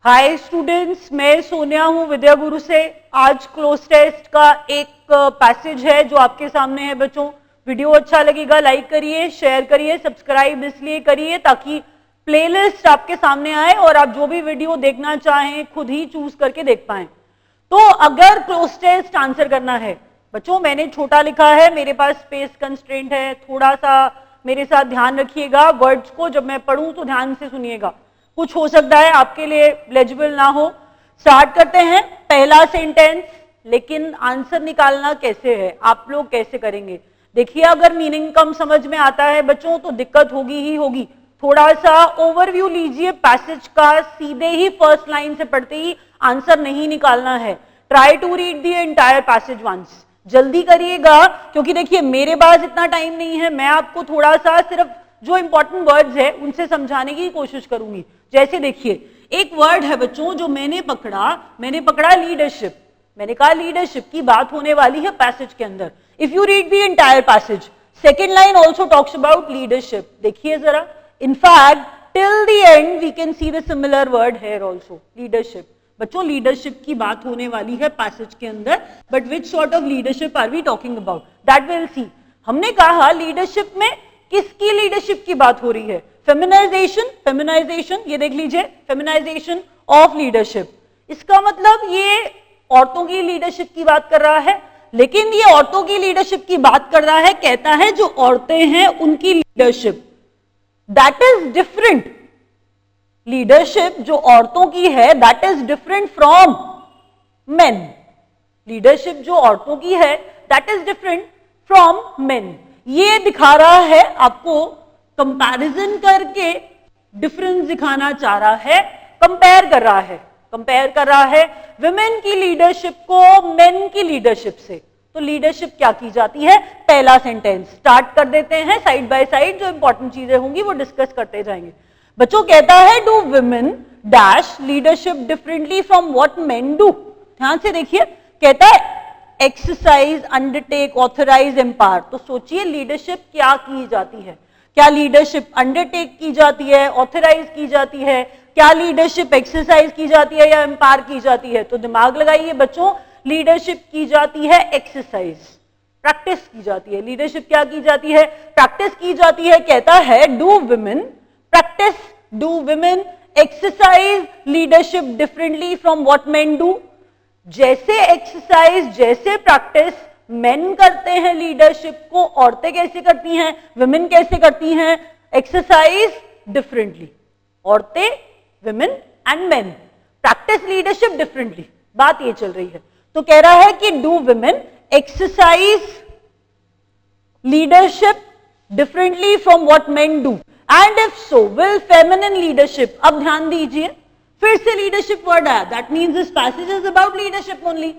Hi students, मैं सोनिया हूँ विद्या गुरु से। आज क्लोज टेस्ट का एक पैसेज है जो आपके सामने है बच्चों। वीडियो अच्छा लगेगा लाइक करिए, शेयर करिए, सब्सक्राइब इसलिए करिए ताकि प्लेलिस्ट आपके सामने आए और आप जो भी वीडियो देखना चाहें खुद ही चूज करके देख पाएं। तो अगर क्लोज टेस्ट आंसर करना है बच्चों, मैंने छोटा लिखा है, मेरे पास स्पेस कंस्ट्रेंट है, थोड़ा सा मेरे साथ ध्यान रखिएगा। वर्ड्स को जब मैं पढ़ूं तो ध्यान से सुनिएगा, कुछ हो सकता है आपके लिए लेजिबल ना हो। स्टार्ट करते हैं। पहला सेंटेंस, लेकिन आंसर निकालना कैसे है, आप लोग कैसे करेंगे? देखिए, अगर मीनिंग कम समझ में आता है बच्चों तो दिक्कत होगी ही होगी। थोड़ा सा ओवरव्यू लीजिए पैसेज का, सीधे ही फर्स्ट लाइन से पढ़ते ही आंसर नहीं निकालना है। Try to read the entire passage once. जल्दी करिएगा क्योंकि देखिए मेरे पास इतना टाइम नहीं है। मैं आपको थोड़ा सा सिर्फ जो इंपॉर्टेंट वर्ड्स है उनसे समझाने की कोशिश करूंगी। जैसे देखिए, एक वर्ड है बच्चों जो मैंने पकड़ा लीडरशिप। मैंने कहा लीडरशिप की बात होने वाली है पैसेज के अंदर। If you read the entire passage, second line also talks about leadership. देखिए जरा, in fact till the end we can see the similar word here also, leadership. बच्चों लीडरशिप की बात होने वाली है पैसेज के अंदर, but which sort of leadership are we talking about, that will see. हमने कहा लीडरशिप में किसकी लीडरशिप की बात हो रही है? फेमिनाइजेशन, ये देख लीजिए, फेमिनाइजेशन ऑफ लीडरशिप। इसका मतलब ये औरतों की लीडरशिप की बात कर रहा है, लेकिन ये औरतों की लीडरशिप की बात कर रहा है, कहता है जो औरतें हैं उनकी leadership, that is different. Leadership जो औरतों की है that is different from main. Leadership जो औरतों की है that is different from main. ये दिखा रहा है आपको, कंपैरिजन करके डिफरेंस दिखाना चाह रहा है, कंपेयर कर रहा है विमेन की लीडरशिप को मेन की लीडरशिप से। तो लीडरशिप क्या की जाती है? पहला सेंटेंस स्टार्ट कर देते हैं, साइड बाय साइड जो इंपॉर्टेंट चीजें होंगी वो डिस्कस करते जाएंगे। बच्चों कहता है do women dash leadership differently from what men do. ध्यान से देखिए, कहता है एक्सरसाइज, अंडरटेक, ऑथराइज, एम्पावर। तो सोचिए लीडरशिप क्या की जाती है? क्या लीडरशिप अंडरटेक की जाती है, ऑथराइज की जाती है? क्या लीडरशिप एक्सरसाइज की जाती है या एम्पावर की जाती है? तो दिमाग लगाइए बच्चों, लीडरशिप की जाती है एक्सरसाइज, प्रैक्टिस की जाती है। लीडरशिप क्या की जाती है? प्रैक्टिस की जाती है। कहता है do women practice, do women exercise leadership differently from what men do. जैसे एक्सरसाइज, जैसे प्रैक्टिस मेन करते हैं लीडरशिप को, औरतें कैसे करती हैं, विमेन कैसे करती हैं? Exercise differently. औरतें, women and men practice leadership differently. बात ये चल रही है। तो कह रहा है कि do women exercise leadership differently from what men do, and if so will feminine leadership. अब ध्यान दीजिए, फिर से लीडरशिप वर्ड आया, that means this passage is about leadership only.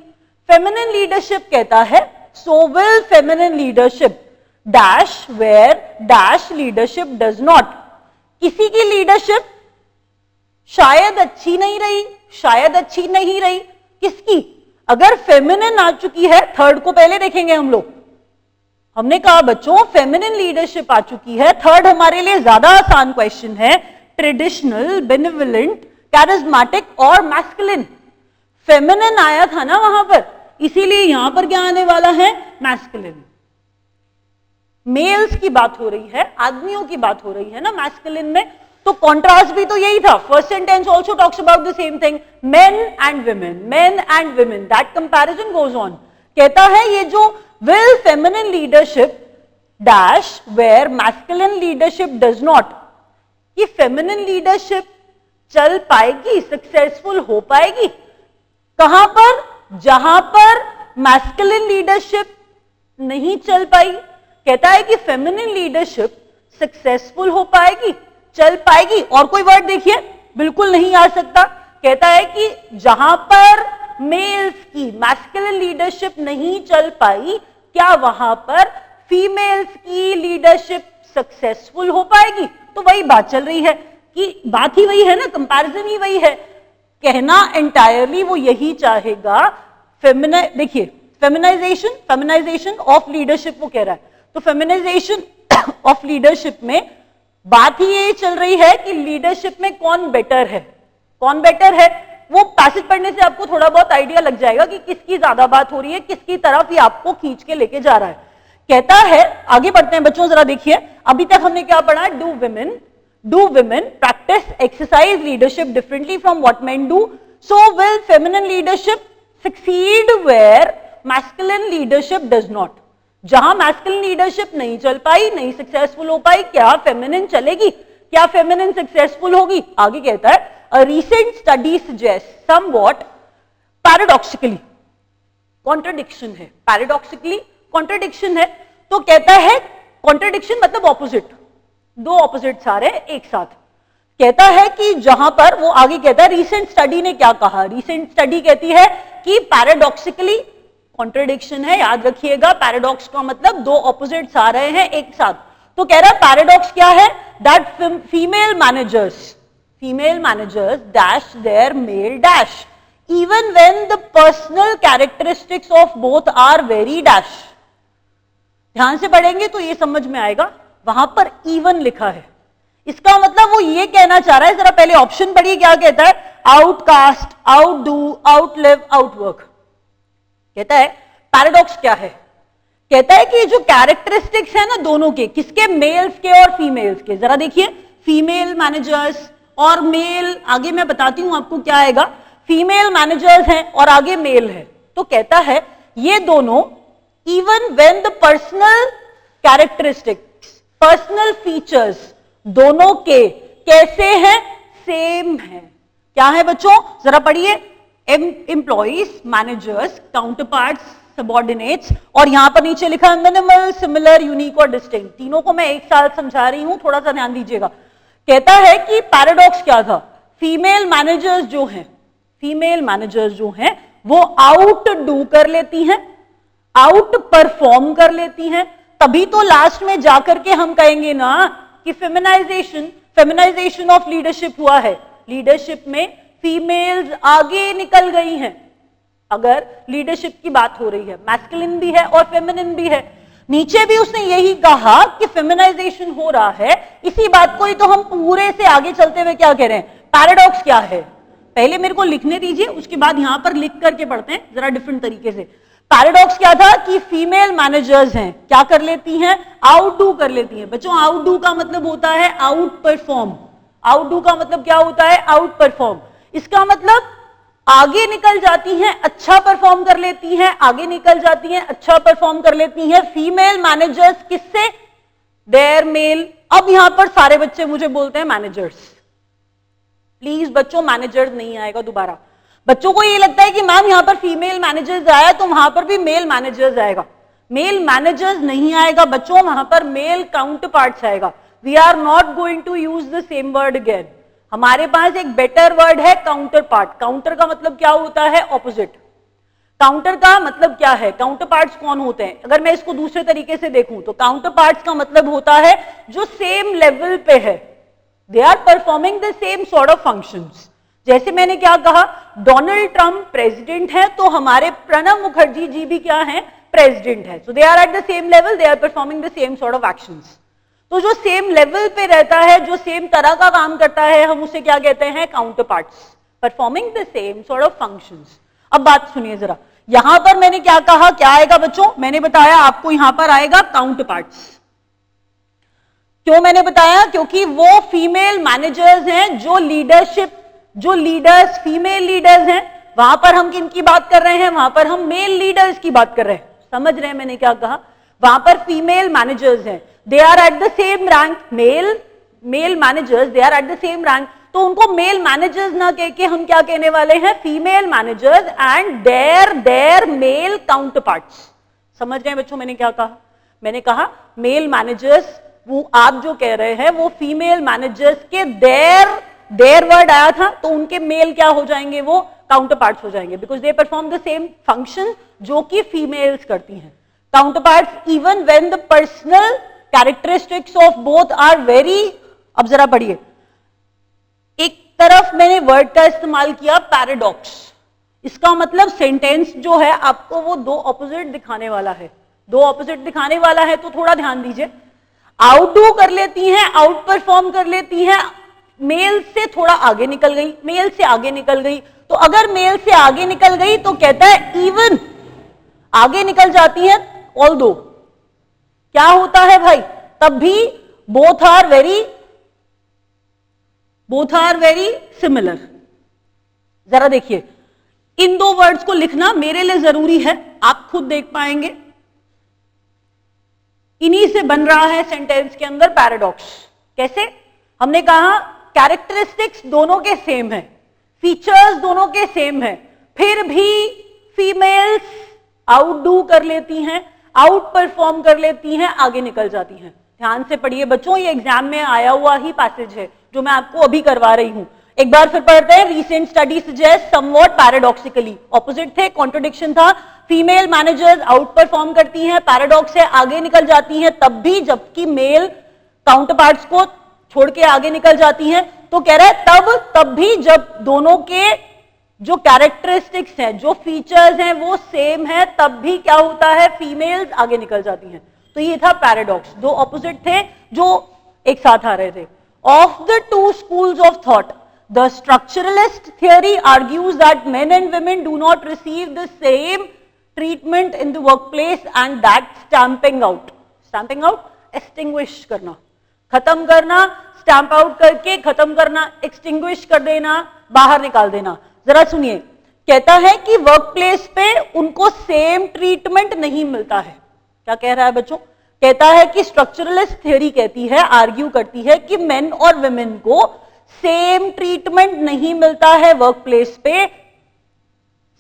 Feminine leadership कहता है so will feminine leadership dash where dash leadership does not। किसी की लीडरशिप शायद अच्छी नहीं रही, शायद अच्छी नहीं रही। किसकी? अगर फेमिनिन आ चुकी है, थर्ड को पहले देखेंगे हम लोग। हमने कहा बच्चों फेमिनिन लीडरशिप आ चुकी है। थर्ड हमारे लिए ज्यादा आसान क्वेश्चन है, ट्रेडिशनल, बेनिवोलेंट, कैरिज्मेटिक और मैस्कुलिन। फेमिनिन आया था ना वहां पर, इसीलिए यहां पर क्या आने वाला है? मैस्कुलिन। मेल्स की बात हो रही है, आदमियों की बात हो रही है ना मैस्कुलिन में। तो कॉन्ट्रास्ट भी तो यही था। First sentence also talks about the same thing, men and women, that comparison goes on. कहता है ये जो will feminine leadership dash where masculine leadership does not, ये फेमिनिन लीडरशिप चल पाएगी, सक्सेसफुल हो पाएगी कहां पर? जहां पर मैस्कुलिन लीडरशिप नहीं चल पाई। कहता है कि फेमिनिन लीडरशिप सक्सेसफुल हो पाएगी, चल पाएगी। और कोई वर्ड देखिए, बिल्कुल नहीं आ सकता। कहता है कि जहां पर मेल्स की मैस्कुलिन लीडरशिप नहीं चल पाई, क्या वहां पर फीमेल्स की लीडरशिप सक्सेसफुल हो पाएगी? तो वही बात चल रही है कि बात ही वही है ना, कंपैरिजन ही वही है। कहना एंटायरली वो यही चाहेगा। देखिए फेमिनाइजेशन ऑफ लीडरशिप वो कह रहा है। तो फेमिनाइजेशन ऑफ लीडरशिप में बात ही ये चल रही है कि लीडरशिप में कौन बेटर है। कौन बेटर है, वो पैसेज पढ़ने से आपको थोड़ा बहुत आइडिया लग जाएगा कि किसकी ज्यादा बात हो रही है, किसकी तरफ ये आपको खींच के लेके जा रहा है। कहता है, आगे बढ़ते हैं बच्चों, जरा देखिए, अभी तक हमने क्या पढ़ा, do women practice exercise leadership differently from what men do, so will feminine leadership succeed where masculine leadership does not. जहां मैस्कुलिन लीडरशिप नहीं चल पाई, नहीं सक्सेसफुल हो पाई, क्या फेमिनिन चलेगी, क्या फेमिनिन सक्सेसफुल होगी? आगे कहता है, a recent study suggests somewhat paradoxically, contradiction है, paradoxically contradiction है, तो कहता है contradiction मतलब ऑपोजिट, दो ऑपोजिट्स आ रहे हैं एक साथ। कहता है कि जहां पर वो आगे कहता है, रिसेंट स्टडी ने क्या कहा, रिसेंट स्टडी कहती है कि पैराडॉक्सिकली कॉन्ट्रडिक्शन है, याद रखिएगा, पैराडॉक्स का मतलब दो ऑपोजिट्स आ रहे हैं एक साथ। तो कह रहा है पैराडॉक्स क्या है, that female managers dash their male dash even when the personal characteristics of both are very dash। ध्यान से पढ़ेंगे तो ये समझ में आएगा, वहां पर even लिखा है, इसका मतलब वो ये कहना चाह रहा है, जरा पहले ऑप्शन पढ़िए क्या कहता है, आउटकास्ट, आउटडू, आउटलिव, आउटवर्क। कहता है पैराडॉक्स क्या है, कहता है कि जो कैरेक्टरिस्टिक्स है ना दोनों के, किसके, मेल्स के और फीमेल्स के, जरा देखिए, फीमेल मैनेजर्स और मेल, आगे मैं बताती हूं आपको क्या आएगा, फीमेल मैनेजर्स हैं और आगे मेल है। तो कहता है ये दोनों even when the personal characteristics, personal features दोनों के कैसे हैं, सेम है। क्या है बच्चों, जरा पढ़िए, एम्प्लॉइज, मैनेजर्स, काउंटरपार्ट्स, सबॉर्डिनेट्स, और यहां पर नीचे लिखा है मिनिमल, सिमिलर, यूनिक और डिस्टिंक्ट। तीनों को मैं एक साथ समझा रही हूं, थोड़ा सा ध्यान दीजिएगा। कहता है कि पैराडॉक्स क्या था, फीमेल मैनेजर्स जो हैं वो आउट डू कर लेती हैं, आउट परफॉर्म कर लेती हैं, तभी तो लास्ट में जाकर के हम कहेंगे ना कि फेमिनाइजेशन ऑफ लीडरशिप हुआ है, लीडरशिप में फीमेल्स आगे निकल गई हैं। अगर लीडरशिप की बात हो रही है, मैस्कुलिन भी है और फेमिनिन भी है, नीचे भी उसने यही कहा कि फेमिनाइजेशन हो रहा है, इसी बात को ही तो हम पूरे से आगे चलते हुए क्या कह रहे हैं, पैराडॉक्स क्या है। पहले मेरे को लिखने दीजिए, उसके बाद यहां पर लिख करके पढ़ते हैं जरा डिफरेंट तरीके से। पैराडॉक्स क्या था कि फीमेल मैनेजर्स हैं, क्या कर लेती हैं, आउटडू कर लेती हैं। बच्चों आउटडू का मतलब होता है आउट परफॉर्म, आउटडू का मतलब क्या होता है, आउट परफॉर्म। इसका मतलब आगे निकल जाती हैं, अच्छा परफॉर्म कर लेती हैं, आगे निकल जाती हैं, अच्छा परफॉर्म कर लेती हैं फीमेल मैनेजर्स, किससे, देयर मेल। अब यहां पर सारे बच्चे मुझे बोलते हैं मैनेजर्स, प्लीज बच्चों मैनेजर्स नहीं आएगा दोबारा। बच्चों को ये लगता है कि मैम यहां पर फीमेल मैनेजर्स आया तो वहां पर भी मेल मैनेजर्स आएगा, मेल मैनेजर्स नहीं आएगा बच्चों, वहां पर मेल काउंटर पार्ट्स आएगा। We are not going to use the same word again, हमारे पास एक बेटर वर्ड है काउंटर पार्ट। काउंटर का मतलब क्या होता है, ऑपोजिट। काउंटर का मतलब क्या है, काउंटर पार्ट्स कौन होते हैं, अगर मैं इसको दूसरे तरीके से देखूं तो काउंटर पार्ट्स का मतलब होता है जो सेम लेवल पे है, they are performing the same sort of functions. जैसे मैंने क्या कहा, डोनाल्ड ट्रंप प्रेसिडेंट है तो हमारे प्रणब मुखर्जी जी भी क्या है, प्रेसिडेंट है। So they are at the same level, they are performing the same sort of actions. तो जो सेम लेवल पे रहता है, जो सेम तरह का काम करता है, हम उसे क्या कहते हैं, counter parts, performing the same sort of functions. अब बात सुनिए जरा, यहां पर मैंने क्या कहा, क्या आएगा बच्चों, मैंने बताया आपको यहां पर आएगा काउंटर पार्ट्स। क्यों मैंने बताया, क्योंकि वो फीमेल मैनेजर्स हैं जो लीडरशिप, जो लीडर्स फीमेल लीडर्स हैं, वहां पर हम किन की बात कर रहे हैं, वहां पर हम मेल लीडर्स की बात कर रहे हैं। समझ रहे हैं मैंने क्या कहा, वहां पर फीमेल मैनेजर्स हैं, they are at the same rank, male managers they are at the same rank, तो उनको मेल मैनेजर्स ना कह के हम क्या कहने वाले हैं, female managers and there mail counter parts. समझ रहे हैं बच्चों मैंने क्या कहा, मैंने कहा मेल मैनेजर्स, वो आप जो कह रहे हैं वो फीमेल मैनेजर्स के देयर वर्ड आया था तो उनके मेल क्या हो जाएंगे, वो काउंटर पार्ट्स हो जाएंगे, because they perform the same function जो कि फीमेल्स करती हैं। Counterparts even when the personal characteristics of both are vary. अब जरा पढ़िए, एक तरफ मैंने वर्ड का इस्तेमाल किया पैराडॉक्स, इसका मतलब सेंटेंस जो है आपको वो दो ऑपोजिट दिखाने वाला है, दो ऑपोजिट दिखाने वाला है, तो थोड़ा ध्यान दीजिए। आउटडू कर लेती हैं, आउट परफॉर्म कर लेती हैं मेल से थोड़ा आगे निकल गई, मेल से आगे निकल गई, तो अगर मेल से आगे निकल गई तो कहता है इवन आगे निकल जाती है, ऑल्दो क्या होता है भाई, तब भी बोथ आर वेरी सिमिलर। जरा देखिए, इन दो वर्ड्स को लिखना मेरे लिए जरूरी है, आप खुद देख पाएंगे। इन्हीं से बन रहा है सेंटेंस के अंदर पैराडॉक्स। कैसे? हमने कहा कैरेक्टरिस्टिक्स दोनों के सेम है, फीचर्स दोनों के सेम है, फिर भी फीमेल्स आउटडू कर लेती हैं, आउट परफॉर्म कर लेती हैं, आगे निकल जाती हैं। ध्यान से पढ़िए बच्चों, ये एग्जाम में आया हुआ ही पैसेज है जो मैं आपको अभी करवा रही हूं। एक बार फिर पढ़ते हैं। Recent study suggest somewhat paradoxically, opposite थे, कॉन्ट्रोडिक्शन था। फीमेल मैनेजर्स आउट परफॉर्म करती हैं, पैराडॉक्स है आगे निकल जाती हैं तब भी, जबकि मेल काउंटर पार्ट्स को छोड़ के आगे निकल जाती हैं। तो कह रहा है तब भी जब दोनों के जो कैरेक्टरिस्टिक्स हैं, जो फीचर्स हैं वो सेम है, तब भी क्या होता है, फीमेल्स आगे निकल जाती हैं। तो ये था पैराडॉक्स, दो ऑपोजिट थे जो एक साथ आ रहे थे। Of the two schools of thought, the structuralist theory argues that men and women do not receive the same treatment in the workplace and that stamping out extinguish करना, खत्म करना, स्टैंप आउट करके खत्म करना, एक्सटिंग्विश कर देना, बाहर निकाल देना। जरा सुनिए, कहता है कि वर्क प्लेस पे उनको सेम ट्रीटमेंट नहीं मिलता है। क्या कह रहा है बच्चों? कहता है कि स्ट्रक्चरलिस्ट थ्योरी कहती है, आर्ग्यू करती है कि मेन और वुमेन को सेम ट्रीटमेंट नहीं मिलता है वर्क प्लेस पे।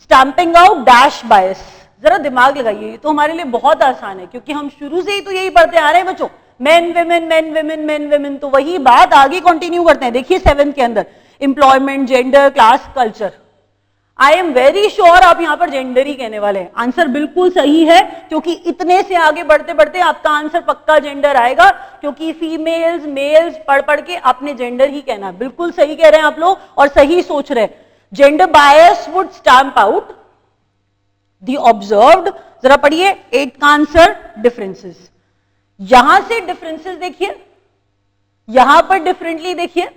स्टैंपिंग आउट डैश बायस, जरा दिमाग लगाइए, ये तो हमारे लिए बहुत आसान है क्योंकि हम शुरू से ही तो यही पढ़ते आ रहे हैं बच्चों, main women main women main women, तो वही बात आगे कंटिन्यू करते हैं। देखिए 7th के अंदर employment, gender, class, culture. I am very sure आप यहां पर जेंडर ही कहने वाले हैं। आंसर बिल्कुल सही है क्योंकि इतने से आगे बढ़ते बढ़ते आपका आंसर पक्का जेंडर आएगा, क्योंकि फीमेल्स मेल्स पढ़ पढ़ के आपने जेंडर ही कहना। बिल्कुल सही कह रहे हैं आप लोग और सही सोच रहे हैं। Gender bias would stamp out the observed, जरा पढ़िए 8 का आंसर डिफरेंसेस। यहां से डिफरेंसेस देखिए, यहां पर डिफरेंटली देखिए,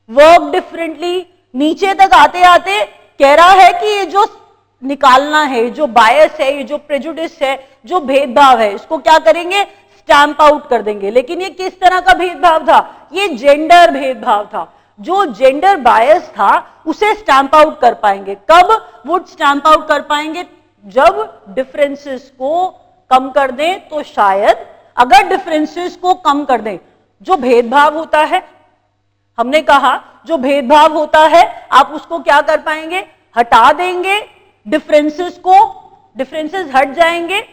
वर्क डिफरेंटली, नीचे तक आते आते कह रहा है कि ये जो निकालना है, जो बायस है, ये जो प्रेजुडिस है, जो भेदभाव है, इसको क्या करेंगे, स्टैंप आउट कर देंगे। लेकिन ये किस तरह का भेदभाव था? ये जेंडर भेदभाव था। जो जेंडर बायस था उसे स्टैंप आउट कर पाएंगे कब? वुड स्टैंप आउट कर पाएंगे जब डिफरेंसेस को कम कर दें। तो शायद अगर डिफरेंसेस को कम कर दें, जो भेदभाव होता है, हमने कहा जो भेदभाव होता है आप उसको क्या कर पाएंगे, हटा देंगे। डिफरेंसेस को, डिफरेंसेस हट जाएंगे,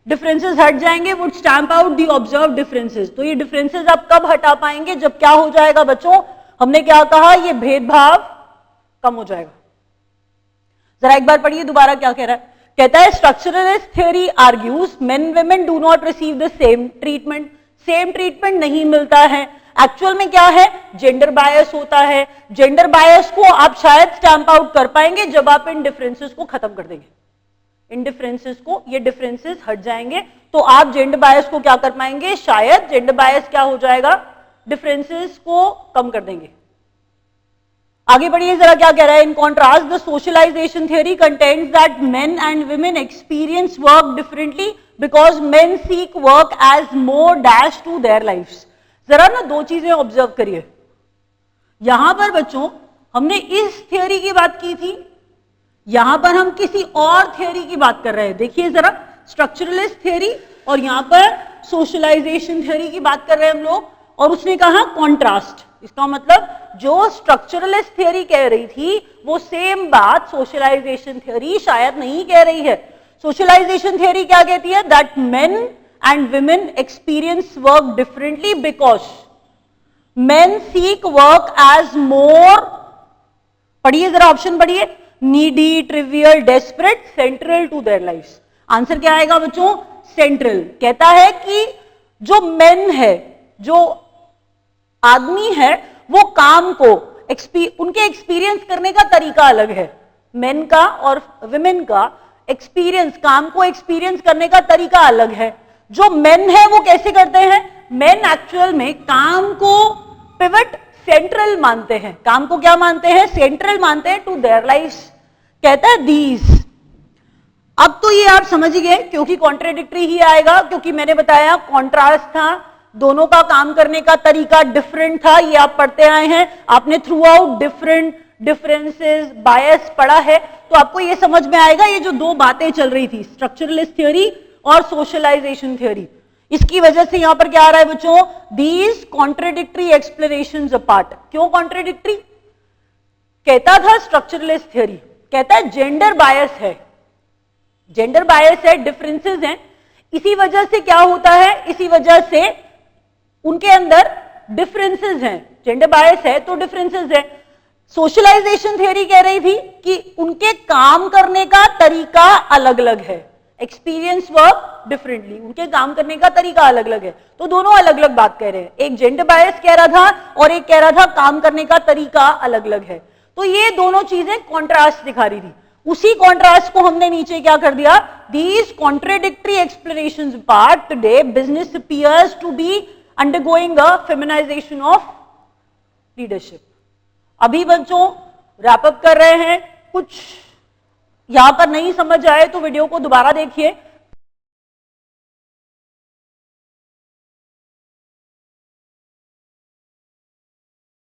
डिफरेंसेस हट जाएंगे, would stamp out the observe differences. तो ये डिफरेंसेस आप कब हटा पाएंगे? जब क्या हो जाएगा बच्चों, हमने क्या कहा, ये भेदभाव कम हो जाएगा। जरा एक बार पढ़िए दोबारा क्या कह रहा है। कहता है structuralist theory argues main women do not receive the same treatment, same treatment नहीं मिलता है। एक्चुअल में क्या है, जेंडर बायस होता है। जेंडर बायस को आप शायद स्टैंप आउट कर पाएंगे जब आप इन डिफरेंसेस को खत्म कर देंगे। इन डिफरेंसेस को, ये डिफरेंसेस हट जाएंगे तो आप जेंडर बायस को क्या कर पाएंगे, शायद जेंडर बायस क्या हो जाएगा, डिफरेंसेस को कम कर देंगे। आगे बढ़िए जरा क्या कह रहा है। In contrast the socialisation theory contends that men and women experience work differently because men seek work as more dash to their lifes. जरा ना दो चीजें ऑब्जर्व करिए। यहां पर बच्चों हमने इस थ्योरी की बात की थी, यहां पर हम किसी और थ्योरी की बात कर रहे हैं। देखिए जरा, स्ट्रक्चरलिस्ट थ्योरी और यहां पर सोशलाइजेशन थ्योरी की बात कर रहे हैं हम लोग। और उसने कहा कॉन्ट्रास्ट, इसका मतलब जो स्ट्रक्चरलिस्ट थ्योरी कह रही थी वो सेम बात सोशलाइजेशन थ्योरी शायद नहीं कह रही है। सोशलाइजेशन थ्योरी क्या कहती है, that main and women experience work differently because men seek work as more, पढ़िए जरा ऑप्शन पढ़िए, needy, trivial, desperate, central to their lives। Answer क्या आएगा बच्चों, सेंट्रल। कहता है कि जो मेन है, जो आदमी है, वो काम को उनके एक्सपीरियंस करने का तरीका अलग है। मेन का और विमेन का एक्सपीरियंस, काम को एक्सपीरियंस करने का तरीका अलग है। जो मेन है वो कैसे करते हैं, मेन एक्चुअल में काम को पिवट सेंट्रल मानते हैं, काम को क्या मानते हैं, सेंट्रल मानते हैं टू देयर लाइफ। कहता है दीज। अब तो ये आप समझ गए क्योंकि कॉन्ट्रेडिक्टरी ही आएगा, क्योंकि मैंने बताया कॉन्ट्रास्ट था, दोनों का काम करने का तरीका डिफरेंट था, ये आप पढ़ते आए हैं, आपने थ्रू आउट डिफरेंट डिफरेंसेस बायस पढ़ा है, तो आपको ये समझ में आएगा ये जो दो बातें चल रही थी, स्ट्रक्चरलिस्ट थ्योरी और सोशलाइजेशन थ्योरी, इसकी वजह से यहां पर क्या आ रहा है बच्चों, दीज कॉन्ट्रेडिक्टरी एक्सप्लेनेशंस अपार्ट। क्यों कॉन्ट्रेडिक्टरी? कहता था स्ट्रक्चरलिस्ट थ्योरी, कहता है जेंडर बायस है, जेंडर बायस है, डिफरेंसेस हैं, इसी वजह से क्या होता है, इसी वजह से उनके अंदर डिफरेंसेस हैं, जेंडर बायस है तो डिफरेंसेस है। सोशलाइजेशन थ्योरी कह रही थी कि उनके काम करने का तरीका अलग अलग है, एक्सपीरियंस वर्क डिफरेंटली, उनके काम करने का तरीका अलग अलग है, तो दोनों अलग अलग बात कह रहे हैं, एक जेंडर बायस कह रहा था और एक कह रहा था काम करने का तरीका अलग अलग है, तो ये दोनों चीजें कॉन्ट्रास्ट दिखा रही थी। उसी कॉन्ट्रास्ट को हमने नीचे क्या कर दिया, these contradictory explanations part today business appears to be undergoing a feminisation of leadership. अभी बच्चों रैप अप कर रहे हैं, कुछ यहां पर नहीं समझ आए तो वीडियो को दोबारा देखिए,